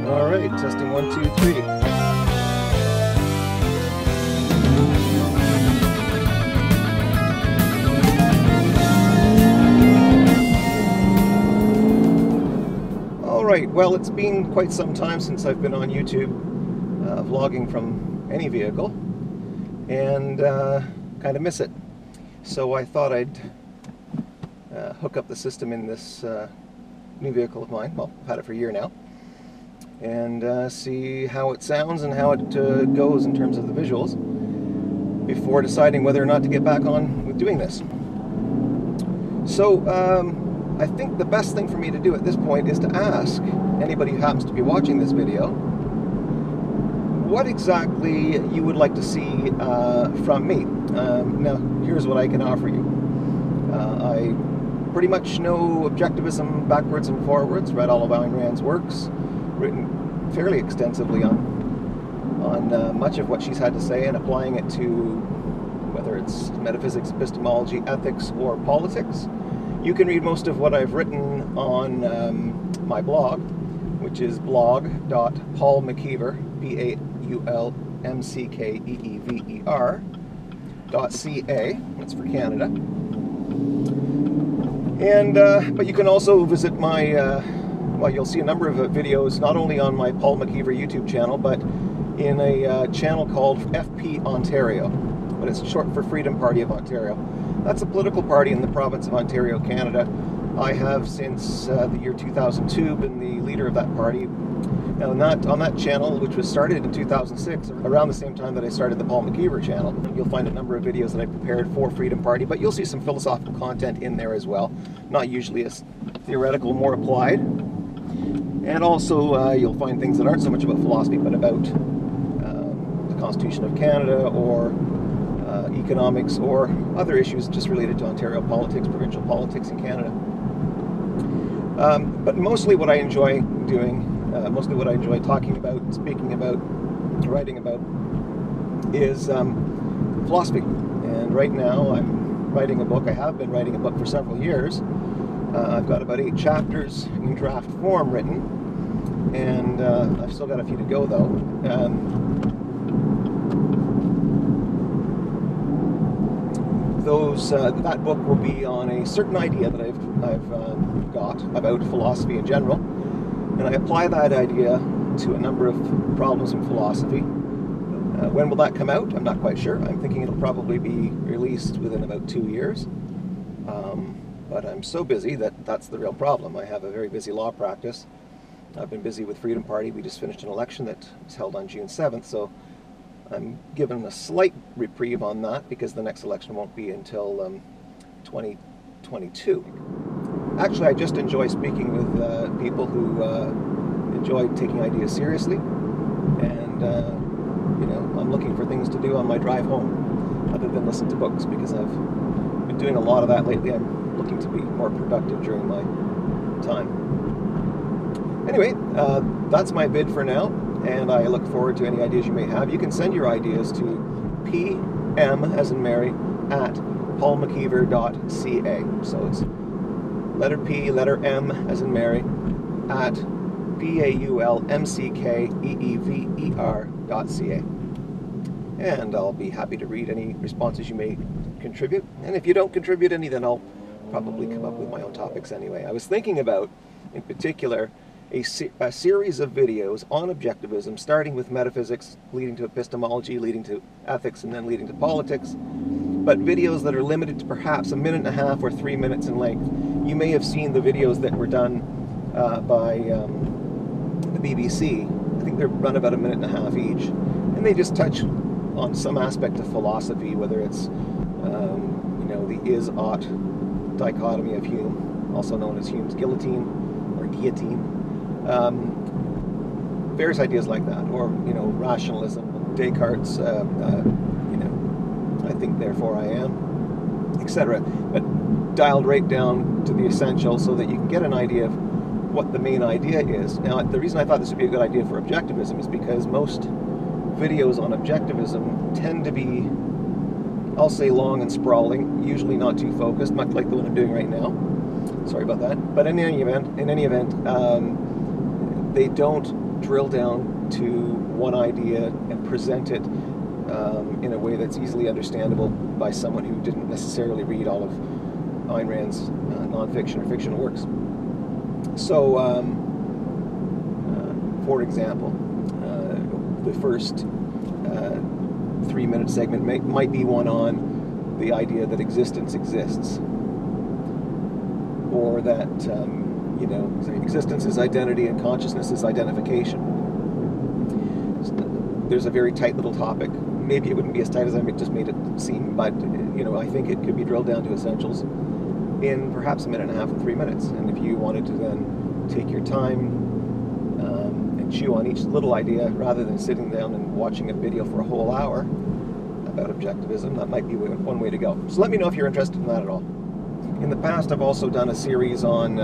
All right, testing 1, 2, 3. All right, well, it's been quite some time since I've been on YouTube vlogging from any vehicle, and kind of miss it. So I thought I'd hook up the system in this new vehicle of mine. Well, I've had it for a year now, and see how it sounds and how it goes in terms of the visuals before deciding whether or not to get back on with doing this. So I think the best thing for me to do at this point is to ask anybody who happens to be watching this video what exactly you would like to see from me. Now, here's what I can offer you. I pretty much know Objectivism backwards and forwards, read all of Ayn Rand's works, written fairly extensively on much of what she's had to say, and applying it to whether it's metaphysics, epistemology, ethics, or politics. You can read most of what I've written on my blog, which is blog.paulmckeever, PaulMckeever.ca. That's for Canada. And but you can also visit my well, you'll see a number of videos not only on my Paul McKeever YouTube channel, but in a channel called FP Ontario, but it's short for Freedom Party of Ontario. That's a political party in the province of Ontario, Canada. I have since the year 2002 been the leader of that party. Now on that channel, which was started in 2006, around the same time that I started the Paul McKeever channel, you'll find a number of videos that I prepared for Freedom Party, but you'll see some philosophical content in there as well. Not usually as theoretical, more applied. And also you'll find things that aren't so much about philosophy, but about the Constitution of Canada, or economics, or other issues just related to Ontario politics, provincial politics in Canada. But mostly what I enjoy doing, mostly what I enjoy talking about, speaking about, writing about, is philosophy. And right now I'm writing a book. I have been writing a book for several years. I've got about 8 chapters in draft form written, and I've still got a few to go though. That book will be on a certain idea that I've got about philosophy in general, and I apply that idea to a number of problems in philosophy. When will that come out? I'm not quite sure. I'm thinking it'll probably be released within about 2 years. But I'm so busy that's the real problem. I have a very busy law practice. I've been busy with Freedom Party. We just finished an election that was held on June 7th, so I'm given a slight reprieve on that because the next election won't be until 2022. Actually, I just enjoy speaking with people who enjoy taking ideas seriously, and you know, I'm looking for things to do on my drive home other than listen to books, because I've been doing a lot of that lately. I'm looking to be more productive during my time. Anyway, that's my bid for now, and I look forward to any ideas you may have. You can send your ideas to PM, as in Mary, at paulmckeever.ca. So it's letter P, letter M, as in Mary, at paulmckeever.ca. And I'll be happy to read any responses you may contribute. And if you don't contribute any, then I'll probably come up with my own topics anyway. I was thinking about, in particular, a series of videos on objectivism, starting with metaphysics, leading to epistemology, leading to ethics, and then leading to politics, but videos that are limited to perhaps 1.5 or 3 minutes in length. You may have seen the videos that were done by the BBC. I think they run about 1.5 minutes each, and they just touch on some aspect of philosophy, whether it's you know, the is-ought dichotomy of Hume, also known as Hume's guillotine or guillotine. Various ideas like that, or you know, rationalism, Descartes, you know, I think therefore I am, etc. But dialed right down to the essential, so that you can get an idea of what the main idea is. Now, the reason I thought this would be a good idea for objectivism is because most videos on objectivism tend to be, I'll say, long and sprawling, usually not too focused, much like the one I'm doing right now. Sorry about that. But in any event, they don't drill down to one idea and present it in a way that's easily understandable by someone who didn't necessarily read all of Ayn Rand's nonfiction or fictional works. So, for example, the first 3-minute segment might be one on the idea that existence exists, or that existence is identity and consciousness is identification. There's a very tight little topic. Maybe it wouldn't be as tight as I just made it seem, but I think it could be drilled down to essentials in perhaps 1.5 minutes and 3 minutes. And if you wanted to then take your time and chew on each little idea rather than sitting down and watching a video for a whole hour about objectivism, that might be one way to go. So let me know if you're interested in that at all. In the past, I've also done a series on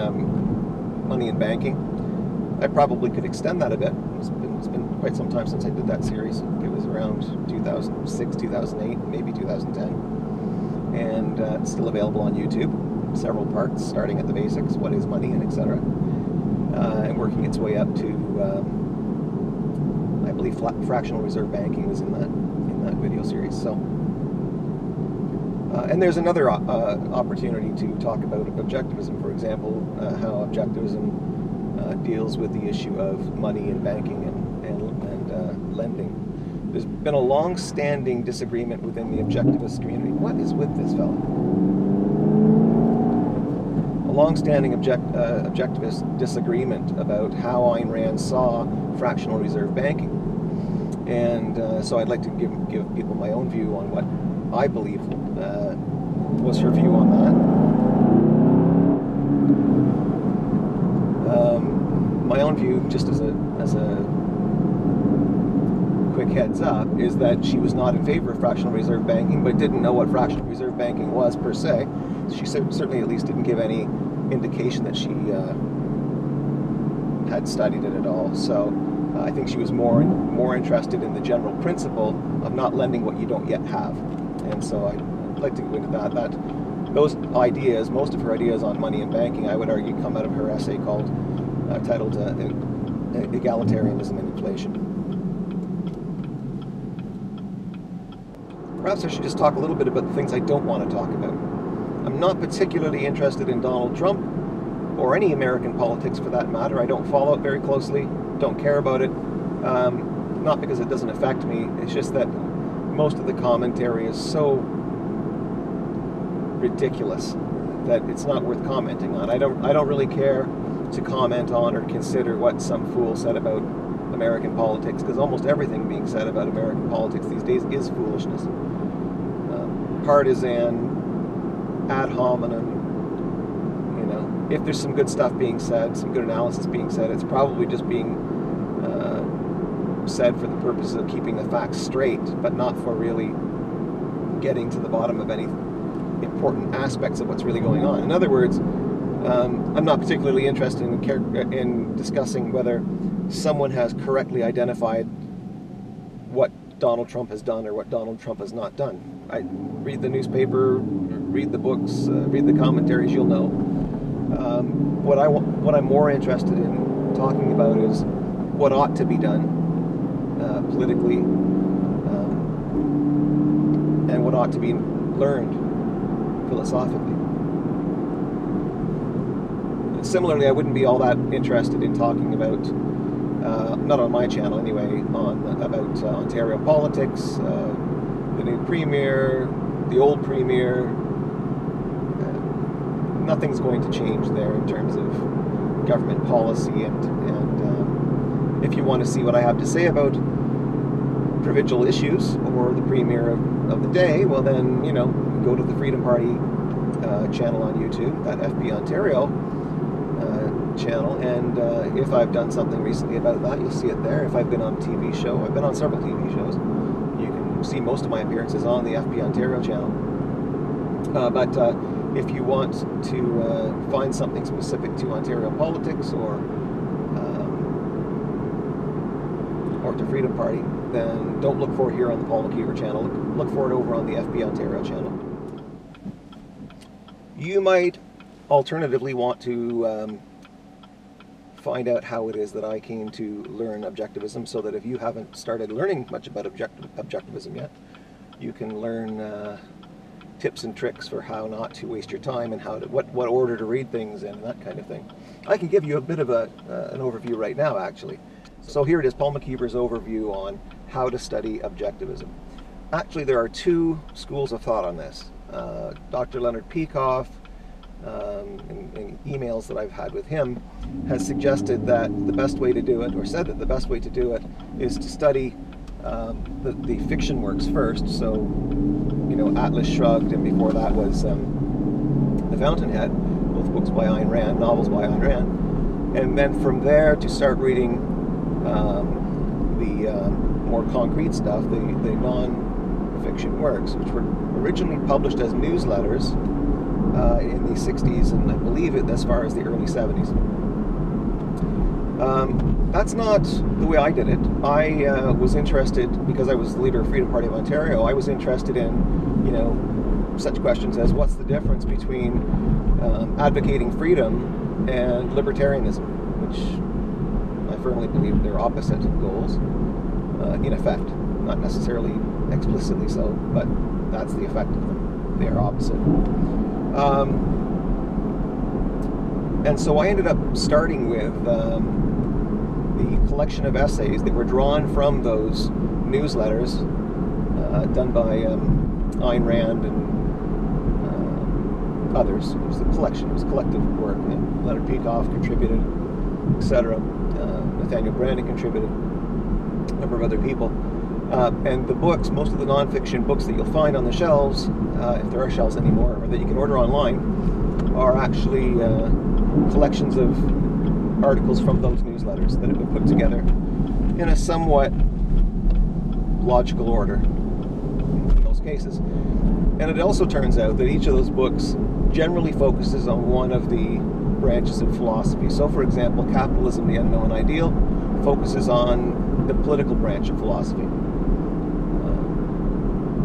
money and banking. I probably could extend that a bit. It's been quite some time since I did that series. It was around 2006, 2008, maybe 2010. And it's still available on YouTube. Several parts, starting at the basics, what is money, and etc. And working its way up to, I believe, fractional reserve banking was in that video series. So, and there's another opportunity to talk about objectivism. For example, how objectivism deals with the issue of money and banking and lending. There's been a long-standing disagreement within the objectivist community. What is with this fellow? A long-standing objectivist disagreement about how Ayn Rand saw fractional reserve banking. And so I'd like to give people my own view on what I believe was her view on that. My own view, just as a quick heads up, is that she was not in favor of fractional reserve banking, but didn't know what fractional reserve banking was per se. She certainly at least didn't give any indication that she had studied it at all. So I think she was more interested in the general principle of not lending what you don't yet have. And so I'd like to go into that. Those ideas, most of her ideas on money and banking, I would argue, come out of her essay titled Egalitarianism and Inflation. Perhaps I should just talk a little bit about the things I don't want to talk about. I'm not particularly interested in Donald Trump, or any American politics for that matter. I don't follow it very closely, don't care about it. Not because it doesn't affect me, it's just that most of the commentary is so ridiculous that it's not worth commenting on. I don't really care to comment on or consider what some fool said about American politics, because almost everything being said about American politics these days is foolishness. Partisan, ad hominem. If there's some good stuff being said, some good analysis being said, it's probably just being said for the purpose of keeping the facts straight, but not for really getting to the bottom of any important aspects of what's really going on. In other words, I'm not particularly interested in discussing whether someone has correctly identified what Donald Trump has done or what Donald Trump has not done. I read the newspaper, read the books, read the commentaries, you'll know. What I'm more interested in talking about is what ought to be done politically, and what ought to be learned philosophically. Similarly, I wouldn't be all that interested in talking about, not on my channel anyway, about Ontario politics, the new premier, the old premier. Nothing's going to change there in terms of government policy, and if you want to see what I have to say about provincial issues or the premier of the day, well then, go to the Freedom Party channel on YouTube, that FP Ontario channel, and if I've done something recently about that, you'll see it there. If I've been on a TV show, I've been on several TV shows, you can see most of my appearances on the FP Ontario channel. But if you want to find something specific to Ontario politics or to Freedom Party, then don't look for it here on the Paul McKeever channel. Look for it over on the FP Ontario channel. You might alternatively want to find out how it is that I came to learn Objectivism, so that if you haven't started learning much about Objectivism yet, you can learn tips and tricks for how not to waste your time and what order to read things in, and that kind of thing. I can give you a bit of an overview right now, actually. So here it is, Paul McKeever's overview on how to study Objectivism. Actually, there are two schools of thought on this. Dr. Leonard Peikoff, in emails that I've had with him, has suggested that the best way to do it, or said that the best way to do it, is to study the fiction works first. So, you know, Atlas Shrugged, and before that was The Fountainhead, both books by Ayn Rand, novels by Ayn Rand, and then from there to start reading the more concrete stuff, the non-fiction works, which were originally published as newsletters in the 60s, and I believe it as far as the early 70s. That's not the way I did it. I was interested, because I was the leader of Freedom Party of Ontario, I was interested in, you know, such questions as what's the difference between advocating freedom and libertarianism, which I firmly believe they're opposite goals, in effect. Not necessarily explicitly so, but that's the effect of them. They are opposite. And so I ended up starting with the collection of essays that were drawn from those newsletters done by Ayn Rand and others. It was a collection, it was collective work, and Leonard Peikoff contributed, etc. Nathaniel Brandon contributed, a number of other people. And the books, most of the nonfiction books that you'll find on the shelves, if there are shelves anymore, or that you can order online, are actually collections of articles from those newsletters that have been put together in a somewhat logical order in most cases. And it also turns out that each of those books generally focuses on one of the branches of philosophy. So, for example, Capitalism, the Unknown Ideal, focuses on the political branch of philosophy.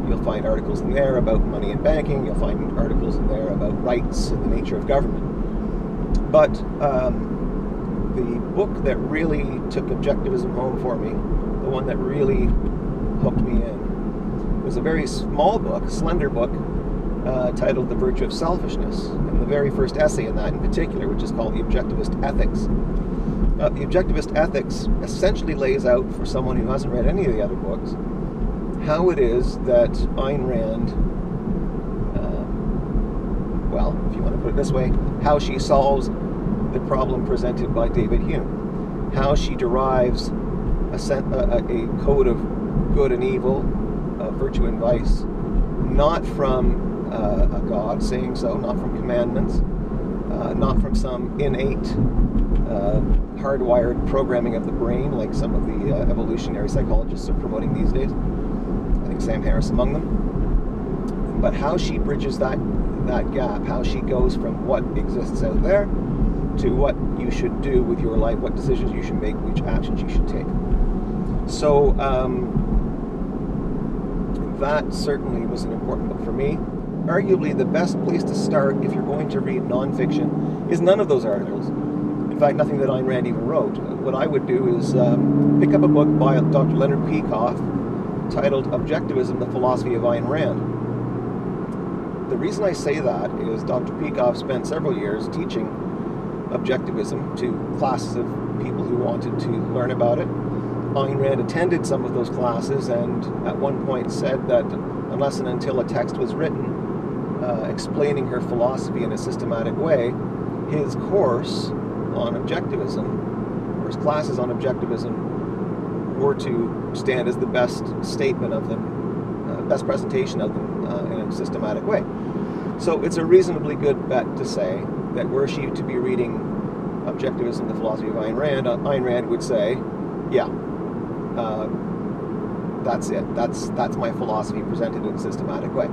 You'll find articles in there about money and banking. You'll find articles in there about rights and the nature of government. But the book that really took Objectivism home for me, the one that really hooked me in, was a very small book, slender book, titled The Virtue of Selfishness. And the very first essay in that in particular, which is called The Objectivist Ethics. The Objectivist Ethics essentially lays out, for someone who hasn't read any of the other books, how it is that Ayn Rand, well, if you want to put it this way, how she solves the problem presented by David Hume, how she derives a code of good and evil, virtue and vice, not from a God saying so, not from commandments, not from some innate hardwired programming of the brain like some of the evolutionary psychologists are promoting these days. I think Sam Harris among them. But how she bridges that gap, how she goes from what exists out there to what you should do with your life, what decisions you should make, which actions you should take. So that certainly was an important book for me. Arguably the best place to start if you're going to read nonfiction is none of those articles. In fact, nothing that Ayn Rand even wrote. What I would do is pick up a book by Dr. Leonard Peikoff titled Objectivism, the Philosophy of Ayn Rand. The reason I say that is Dr. Peikoff spent several years teaching Objectivism to classes of people who wanted to learn about it. Ayn Rand attended some of those classes and at one point said that unless and until a text was written explaining her philosophy in a systematic way, his course on Objectivism, or his classes on Objectivism, were to stand as the best statement of them, best presentation of them in a systematic way. So it's a reasonably good bet to say that were she to be reading Objectivism, the Philosophy of Ayn Rand would say, yeah, that's it. That's my philosophy presented in a systematic way.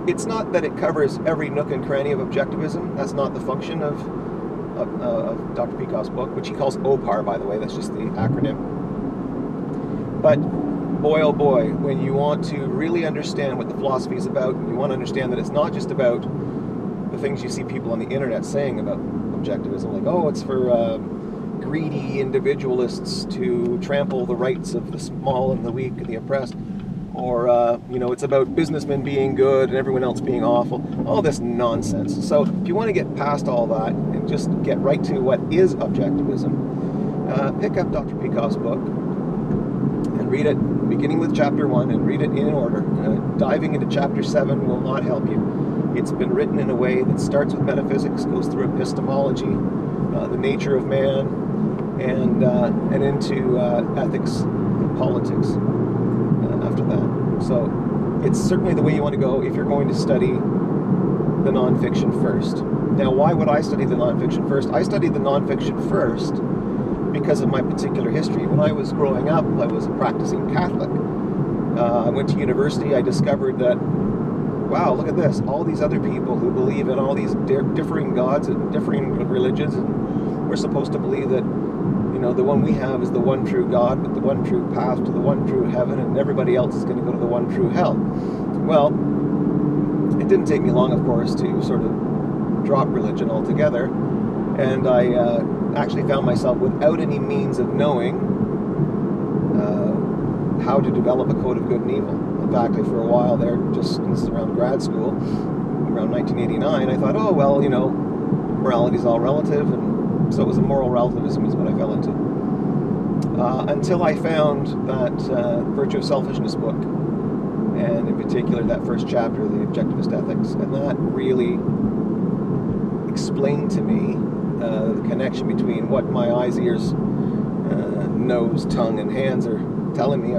It's not that it covers every nook and cranny of Objectivism. That's not the function of Dr. Peikoff's book, which he calls OPAR, by the way. That's just the acronym. But boy, oh boy, when you want to really understand what the philosophy is about, you want to understand that it's not just about the things you see people on the internet saying about objectivism, like, oh, it's for greedy individualists to trample the rights of the small and the weak and the oppressed, or you know, it's about businessmen being good and everyone else being awful. All this nonsense. So if you want to get past all that and just get right to what is objectivism, pick up Dr. Peikoff's book and read it, beginning with chapter 1, and read it in order. Diving into chapter 7 will not help you. It's been written in a way that starts with metaphysics, goes through epistemology, the nature of man, and into ethics and politics after that. So it's certainly the way you want to go if you're going to study the nonfiction first. Now, why would I study the nonfiction first? I studied the nonfiction first because of my particular history. When I was growing up, I was a practicing Catholic. I went to university. I discovered that, wow, look at this. All these other people who believe in all these differing gods and differing religions, and we're supposed to believe that, you know, the one we have is the one true God with the one true path to the one true heaven, and everybody else is going to go to the one true hell. Well, it didn't take me long, of course, to sort of drop religion altogether, and I actually found myself without any means of knowing how to develop a code of good and evil. In fact, for a while there, just this is around grad school, around 1989, I thought, oh, well, you know, morality is all relative, and so it was a moral relativism is what I fell into. Until I found that Virtue of Selfishness book, and in particular that first chapter, the Objectivist Ethics, and that really explained to me the connection between what my eyes, ears, nose, tongue, and hands are telling me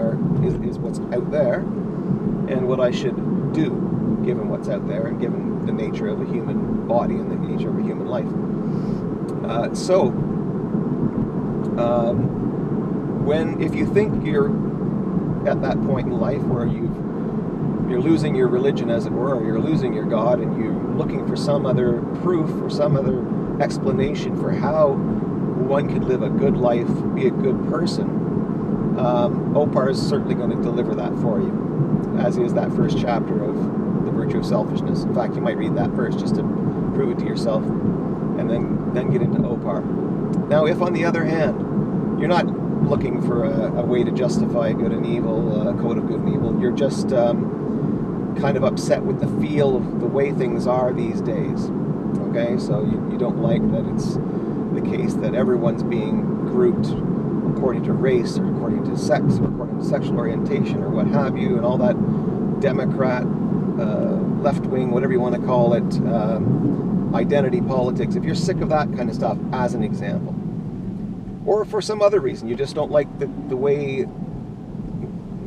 is what's out there, and what I should do given what's out there and given the nature of a human body and the nature of a human life. If you think you're at that point in life where you're losing your religion, as it were, or you're losing your God, and you're looking for some other proof or some other explanation for how one could live a good life, be a good person, OPAR is certainly going to deliver that for you, as is that first chapter of The Virtue of Selfishness. In fact, you might read that first just to prove it to yourself, and then get into OPAR. Now, if on the other hand, you're not looking for a way to justify good and evil, a code of good and evil, you're just kind of upset with the feel of the way things are these days. Okay, so you don't like that it's the case that everyone's being grouped according to race, or according to sex, or according to sexual orientation, or what have you, and all that Democrat, left-wing, whatever you want to call it, identity politics. If you're sick of that kind of stuff, as an example, or for some other reason, you just don't like the way,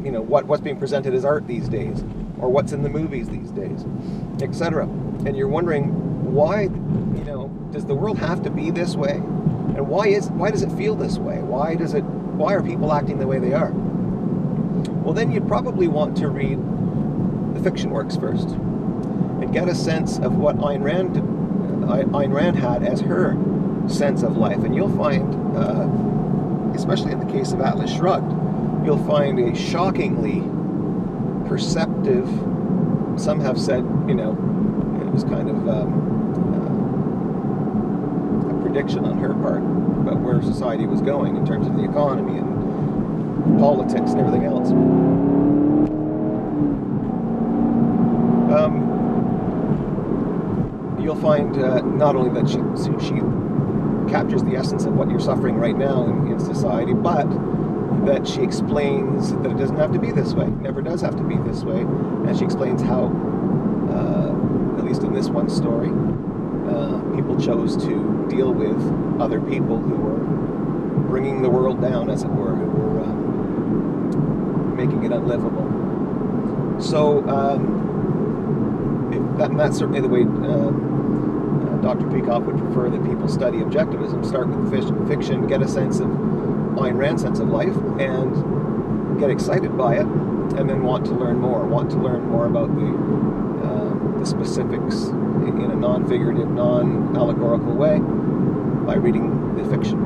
you know, what's being presented as art these days, or what's in the movies these days, etc., and you're wondering, why, you know, does the world have to be this way? And why does it feel this way? Why are people acting the way they are? Well, then you'd probably want to read the fiction works first and get a sense of what Ayn Rand had as her sense of life. And you'll find, especially in the case of Atlas Shrugged, you'll find a shockingly perceptive, some have said, you know, it was kind of a prediction on her part about where society was going in terms of the economy and politics and everything else. You'll find not only that she captures the essence of what you're suffering right now in society, but that she explains that it doesn't have to be this way. It never does have to be this way. And she explains how, at least in this one story, people chose to deal with other people who were bringing the world down, as it were, who were making it unlivable. So that's certainly the way Dr. Peikoff would prefer that people study objectivism. Start with fiction, get a sense of Ayn Rand's sense of life, and get excited by it, and then want to learn more about the specifics in a non-figurative, non-allegorical way by reading the fiction.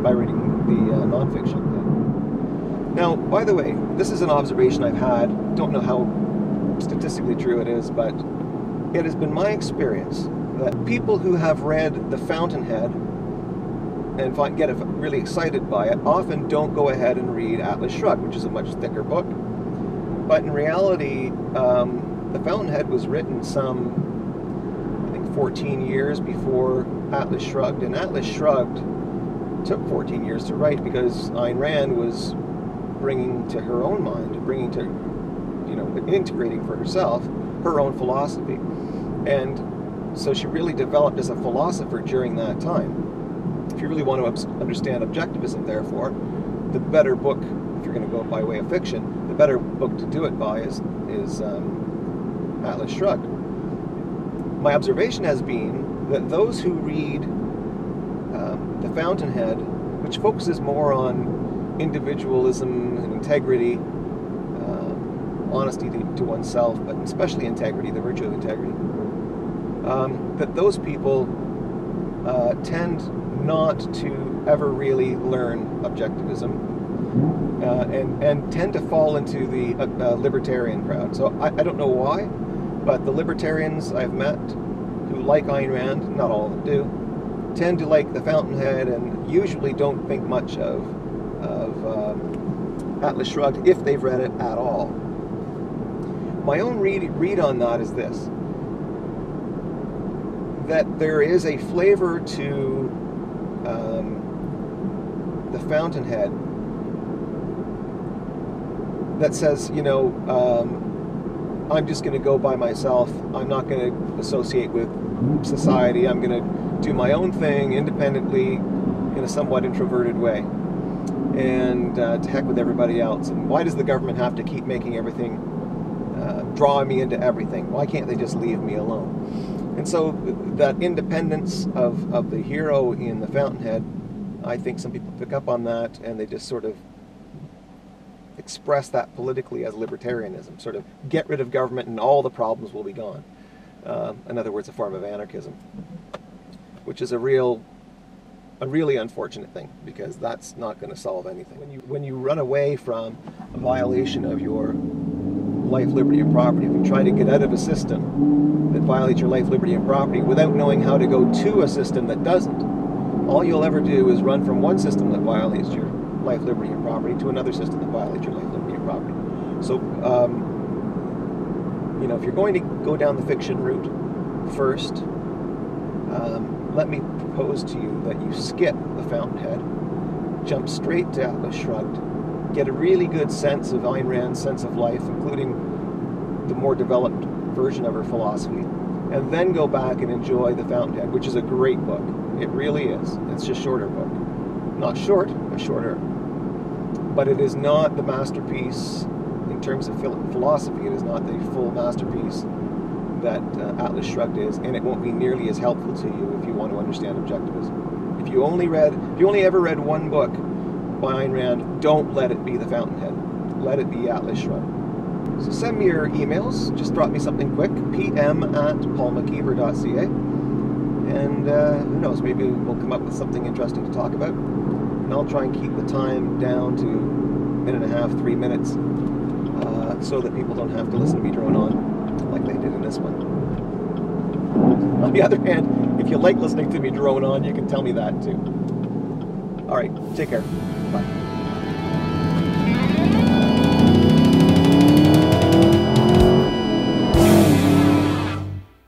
By reading the non-fiction. Now, by the way, this is an observation I've had. Don't know how statistically true it is, but it has been my experience that people who have read The Fountainhead and get really excited by it often don't go ahead and read Atlas Shrugged, which is a much thicker book. But in reality, The Fountainhead was written some, I think, 14 years before Atlas Shrugged, and Atlas Shrugged took 14 years to write because Ayn Rand was bringing to her own mind, integrating for herself her own philosophy. And so she really developed as a philosopher during that time. If you really want to understand objectivism, therefore, the better book, if you're going to go by way of fiction, the better book to do it by is Atlas Shrugged. My observation has been that those who read The Fountainhead, which focuses more on individualism and integrity, honesty to oneself, but especially integrity, the virtue of integrity, that those people tend not to ever really learn objectivism and tend to fall into the libertarian crowd. So I don't know why, but the libertarians I've met who like Ayn Rand, not all of them do, tend to like The Fountainhead and usually don't think much of Atlas Shrugged if they've read it at all. My own read on that is this: that there is a flavor to The Fountainhead that says, I'm just going to go by myself. I'm not going to associate with society. I'm going to do my own thing independently in a somewhat introverted way. And to heck with everybody else. And why does the government have to keep making everything, drawing me into everything? Why can't they just leave me alone? And so that independence of the hero in The Fountainhead, I think some people pick up on that and they just sort of express that politically as libertarianism, sort of get rid of government and all the problems will be gone. In other words, a form of anarchism, which is a really unfortunate thing, because that's not going to solve anything. When you run away from a violation of your life, liberty, and property, if you try to get out of a system that violates your life, liberty, and property without knowing how to go to a system that doesn't, all you'll ever do is run from one system that violates your life, liberty, and property to another system that violates your life, liberty, and property. So, if you're going to go down the fiction route first, let me propose to you that you skip The Fountainhead, jump straight to Atlas Shrugged, get a really good sense of Ayn Rand's sense of life, including the more developed version of her philosophy, and then go back and enjoy The Fountainhead, which is a great book. It really is. It's just a shorter book. Not short, but shorter. But it is not the masterpiece in terms of philosophy. It is not the full masterpiece that Atlas Shrugged is, and it won't be nearly as helpful to you if you want to understand objectivism. If you only ever read one book by Ayn Rand, don't let it be The Fountainhead. Let it be Atlas Shrugged. So send me your emails. Just drop me something quick, pm@paulmckeever.ca, and who knows, maybe we'll come up with something interesting to talk about. And I'll try and keep the time down to 1.5, 3 minutes, so that people don't have to listen to me drone on like they did in this one. On the other hand, if you like listening to me drone on, you can tell me that too. All right, take care. Bye.